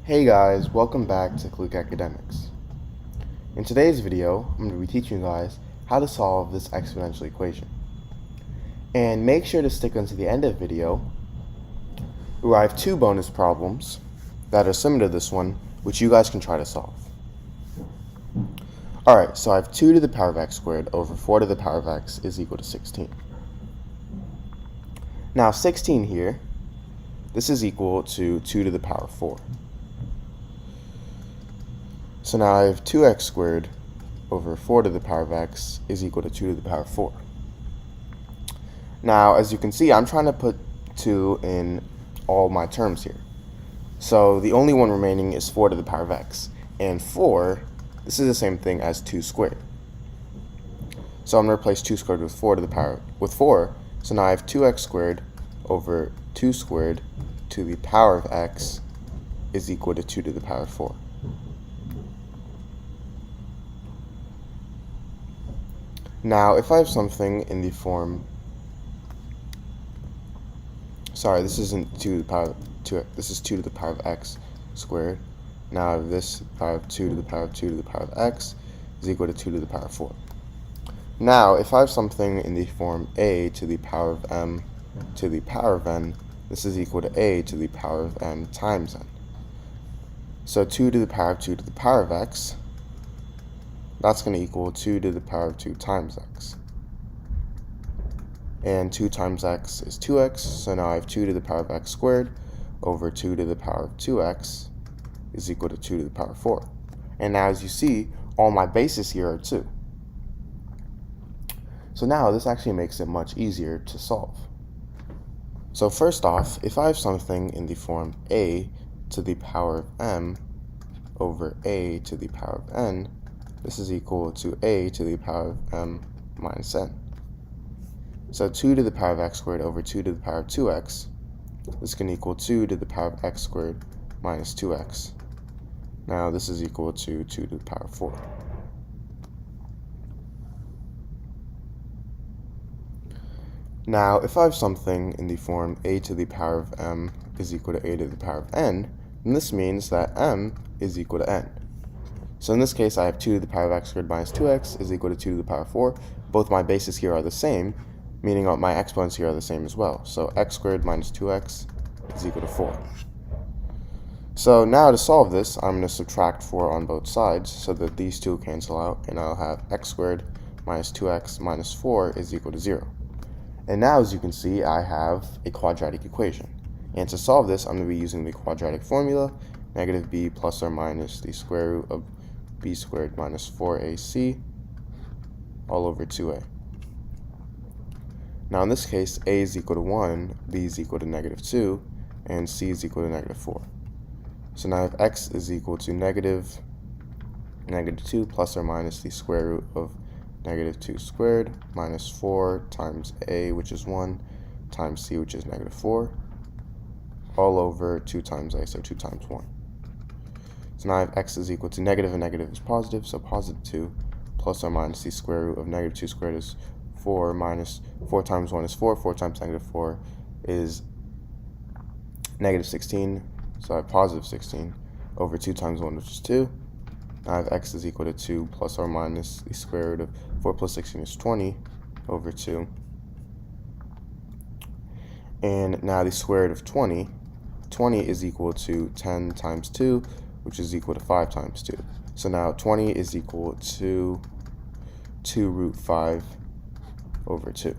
Hey guys, welcome back to Cluke Academics. In today's video, I'm going to be teaching you guys how to solve this exponential equation. And make sure to stick until the end of the video, where I have two bonus problems that are similar to this one, which you guys can try to solve. Alright, so I have 2 to the power of x squared over 4 to the power of x is equal to 16. Now 16 here, this is equal to 2 to the power of 4. So now I have 2x squared over 4 to the power of x is equal to 2 to the power of 4. Now, as you can see, I'm trying to put 2 in all my terms here. So the only one remaining is 4 to the power of x. And 4, this is the same thing as 2 squared. So I'm going to replace 2 squared with 4 to the power with 4. So now I have 2x squared over 2 squared to the power of x is equal to 2 to the power of 4. Now, if I have something in the form, sorry, this isn't 2 to the power of 2, this is 2 to the power of x squared. Now I have this power of 2 to the power of 2 to the power of x is equal to 2 to the power of 4. Now, if I have something in the form a to the power of m to the power of n, this is equal to a to the power of m times n. So 2 to the power of 2 to the power of x, that's going to equal 2 to the power of 2 times x. And 2 times x is 2x, so now I have 2 to the power of x squared over 2 to the power of 2x is equal to 2 to the power of 4. And now, as you see, all my bases here are 2. So now this actually makes it much easier to solve. So first off, if I have something in the form a to the power of m over a to the power of n, this is equal to a to the power of m minus n. So 2 to the power of x squared over 2 to the power of 2x, this can equal 2 to the power of x squared minus 2x. Now this is equal to 2 to the power of 4. Now, if I have something in the form a to the power of m is equal to a to the power of n, then this means that m is equal to n. So in this case, I have 2 to the power of x squared minus 2x is equal to 2 to the power of 4. Both my bases here are the same, meaning my exponents here are the same as well. So x squared minus 2x is equal to 4. So now to solve this, I'm going to subtract 4 on both sides so that these two cancel out, and I'll have x squared minus 2x minus 4 is equal to 0. And now, as you can see, I have a quadratic equation. And to solve this, I'm going to be using the quadratic formula, negative b plus or minus the square root of b squared minus 4ac all over 2a. Now in this case, a is equal to 1, b is equal to negative 2, and c is equal to negative 4. So now I have x is equal to negative 2 plus or minus the square root of negative 2 squared minus 4 times a, which is 1, times c, which is negative 4, all over 2 times a, so 2 times 1. So now I have x is equal to negative, and negative is positive, so positive 2 plus or minus the square root of negative 2 squared is 4 minus 4 times 1 is 4. 4 times negative 4 is negative 16, so I have positive 16 over 2 times 1, which is 2. Now I have x is equal to 2 plus or minus the square root of 4 plus 16 is 20 over 2. And now the square root of 20 is equal to 10 times 2, which is equal to 5 times 2. So now 20 is equal to 2 root 5 over 2.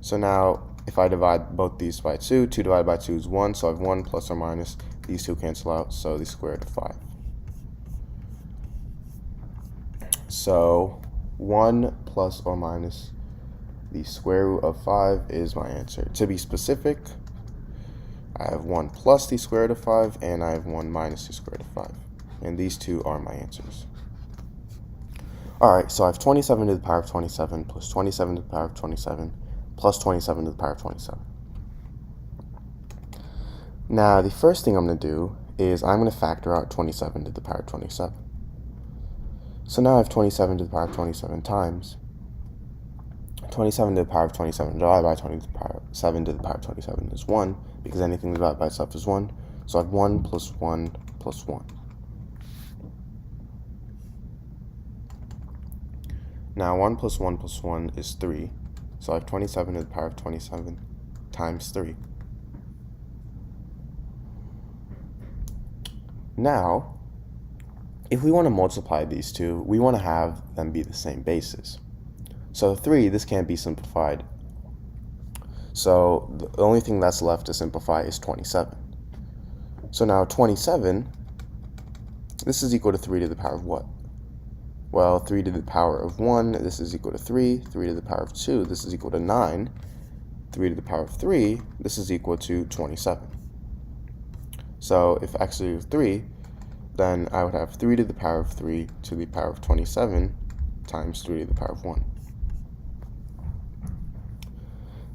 So now if I divide both these by 2, 2 divided by 2 is 1, so I have 1 plus or minus, these two cancel out, so the square root of 5. So 1 plus or minus the square root of 5 is my answer. To be specific, I have 1 plus the square root of 5, and I have 1 minus the square root of 5. And these two are my answers. Alright, so I have 27 to the power of 27 plus 27 to the power of 27 plus 27 to the power of 27. Now, the first thing I'm going to do is I'm going to factor out 27 to the power of 27. So now I have 27 to the power of 27 times 27 to the power of 27 divided by 27 to the power of 27 is 1, because anything divided by itself is 1. So I have 1 plus 1 plus 1. Now 1 plus 1 plus 1 is 3. So I have 27 to the power of 27 times 3. Now, if we want to multiply these two, we want to have them be the same bases. So 3, this can't be simplified. So the only thing that's left to simplify is 27. So now 27, this is equal to 3 to the power of what? Well, 3 to the power of 1, this is equal to 3. 3 to the power of 2, this is equal to 9. 3 to the power of 3, this is equal to 27. So if x is 3, then I would have 3 to the power of 3 to the power of 27 times 3 to the power of 1.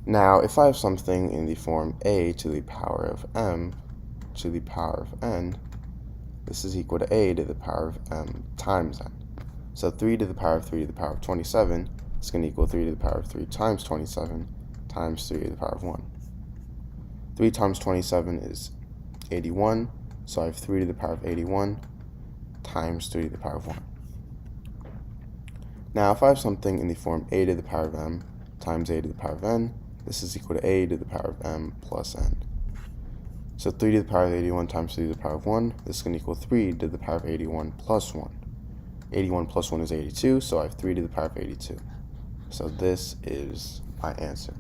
Now, if I have something in the form a to the power of m to the power of n, this is equal to a to the power of m times n. So 3 to the power of 3 to the power of 27 is going to equal 3 to the power of 3 times 27 times 3 to the power of 1. 3 times 27 is 81, so I have 3 to the power of 81 times 3 to the power of 1. Now, if I have something in the form a to the power of m times a to the power of n, this is equal to a to the power of m plus n. So 3 to the power of 81 times 3 to the power of 1, this is going to equal 3 to the power of 81 plus 1. 81 plus 1 is 82, so I have 3 to the power of 82. So this is my answer.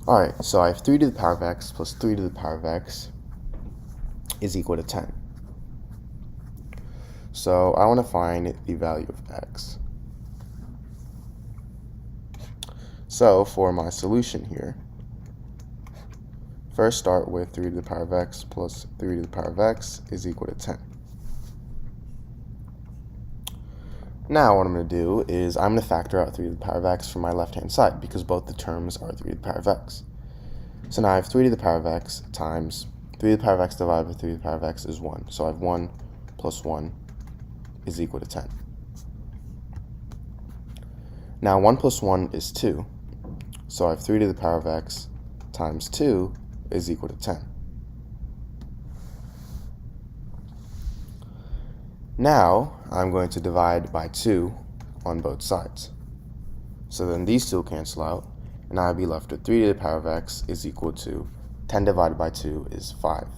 Alright, so I have 3 to the power of x plus 3 to the power of x is equal to 10. So I want to find the value of x. So for my solution here, first start with 3 to the power of x plus 3 to the power of x is equal to 10. Now what I'm going to do is I'm going to factor out 3 to the power of x from my left-hand side because both the terms are 3 to the power of x. So now I have 3 to the power of x times 3 to the power of x divided by 3 to the power of x is 1. So I have 1 plus 1 is equal to 10. Now 1 plus 1 is 2. So I have 3 to the power of x times 2 is equal to 10. Now I'm going to divide by 2 on both sides. So then these two cancel out, and I'll be left with 3 to the power of x is equal to 10 divided by 2 is 5.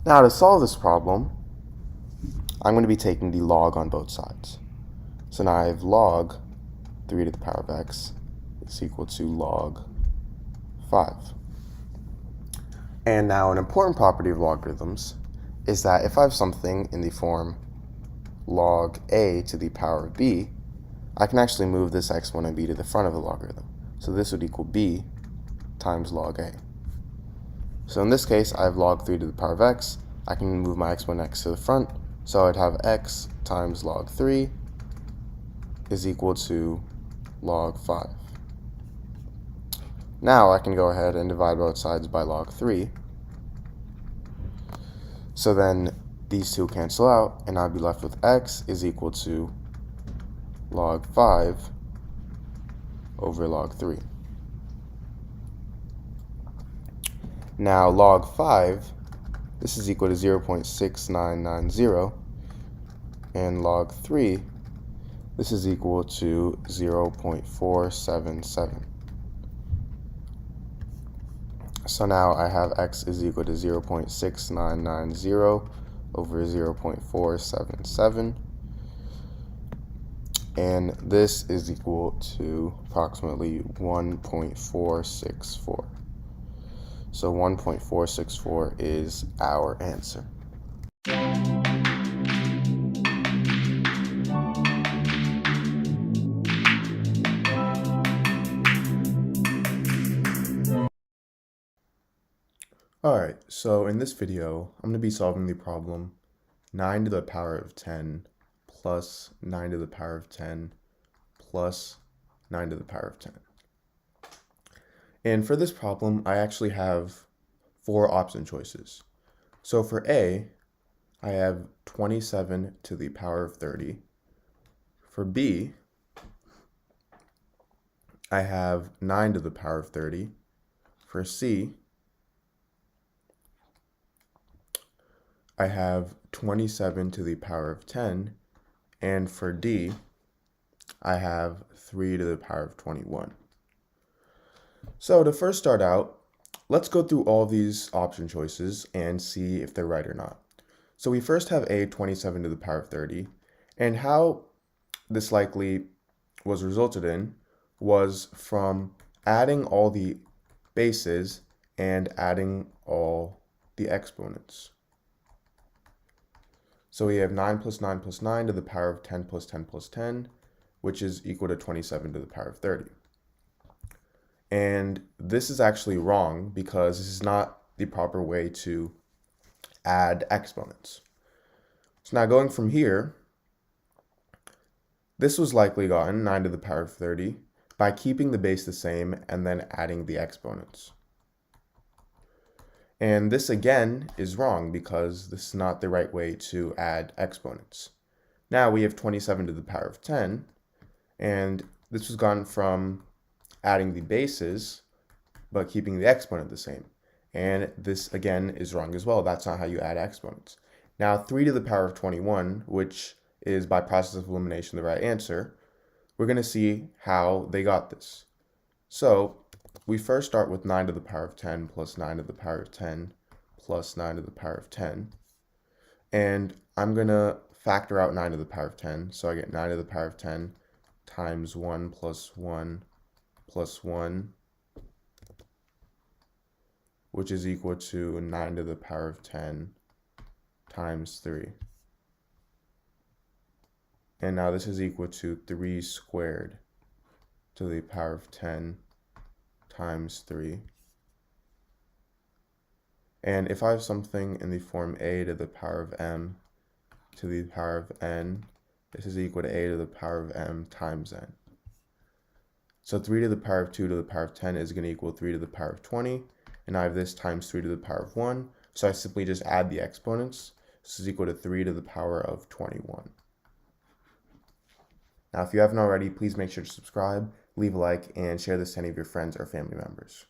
Now to solve this problem, I'm going to be taking the log on both sides. So now I have log 3 to the power of x is equal to log 5. And now an important property of logarithms is that if I have something in the form log a to the power of b, I can actually move this exponent b to the front of the logarithm. So this would equal b times log a. So in this case, I have log 3 to the power of x. I can move my exponent x to the front. So I'd have x times log 3 is equal to log 5. Now I can go ahead and divide both sides by log 3. So then these two cancel out, and I'll be left with x is equal to log 5 over log 3. Now log 5, this is equal to 0.6990, and log 3, this is equal to 0.477. So now I have x is equal to 0.6990 over 0.477. And this is equal to approximately 1.464. So 1.464 is our answer. Alright, so in this video, I'm going to be solving the problem 9 to the power of 10 plus 9 to the power of 10 plus 9 to the power of 10. And for this problem, I actually have 4 option choices. So for A, I have 27 to the power of 30. For B, I have 9 to the power of 30. For C, I have 27 to the power of 10, and for D, I have 3 to the power of 21. So to first start out, let's go through all these option choices and see if they're right or not. So we first have A, 27 to the power of 30, and how this likely was resulted in was from adding all the bases and adding all the exponents. So we have 9 plus 9 plus 9 to the power of 10 plus 10 plus 10, which is equal to 27 to the power of 30. And this is actually wrong because this is not the proper way to add exponents. So now going from here, this was likely gotten, 9 to the power of 30, by keeping the base the same and then adding the exponents. And this again is wrong because this is not the right way to add exponents. Now we have 27 to the power of 10, and this was gotten from adding the bases but keeping the exponent the same. And this again is wrong as well. That's not how you add exponents. Now 3 to the power of 21, which is by process of elimination the right answer, we're going to see how they got this. So we first start with 9 to the power of 10 plus 9 to the power of 10 plus 9 to the power of 10. And I'm going to factor out 9 to the power of 10. So I get 9 to the power of 10 times 1 plus 1 plus 1, which is equal to 9 to the power of 10 times 3. And now this is equal to 3 squared to the power of 10 times 3. And if I have something in the form a to the power of m to the power of n, this is equal to a to the power of m times n. So 3 to the power of 2 to the power of 10 is going to equal 3 to the power of 20. And I have this times 3 to the power of 1. So I simply just add the exponents. This is equal to 3 to the power of 21. Now, if you haven't already, please make sure to subscribe, leave a like, and share this to any of your friends or family members.